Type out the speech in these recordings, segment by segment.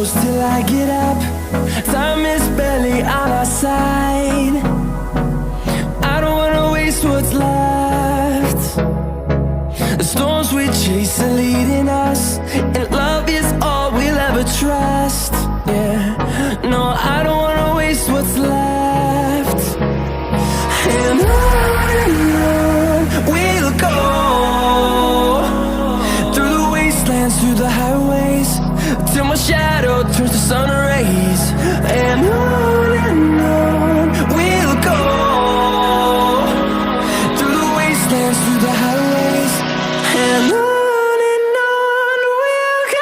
close till I get up. Time is barely on our side. I don't wanna waste what's left. The storms we chase are leading us, and love is all we'll ever trust. Yeah, no, I don't wanna waste what's left. And on we'll go, through the wastelands, through the highways, till my shadow turns to sun rays. And on we'll go, through the wastelands, through the highways, and on we'll go.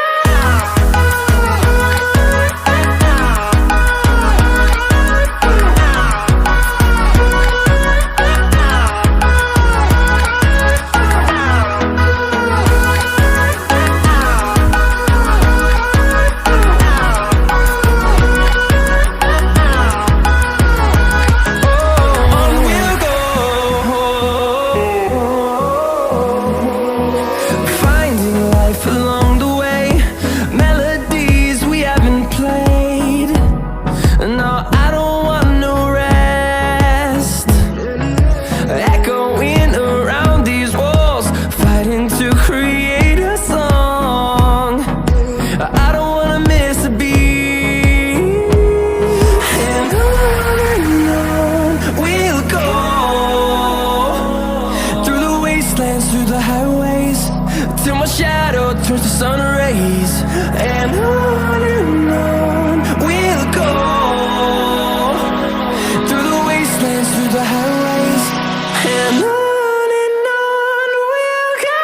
Through the highways, till my shadow turns to sun rays. And on we'll go, through the wastelands, through the highways, and on we'll go.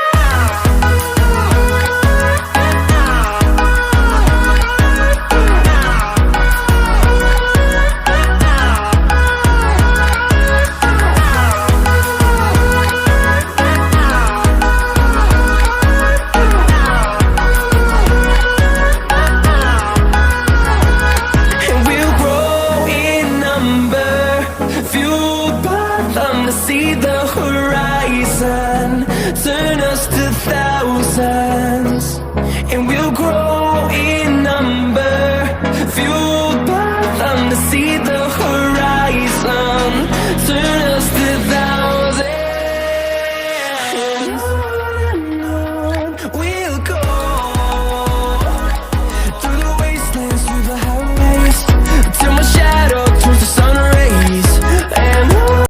See the horizon turn us to thousands, and we'll grow in number, fueled by them to see the horizon.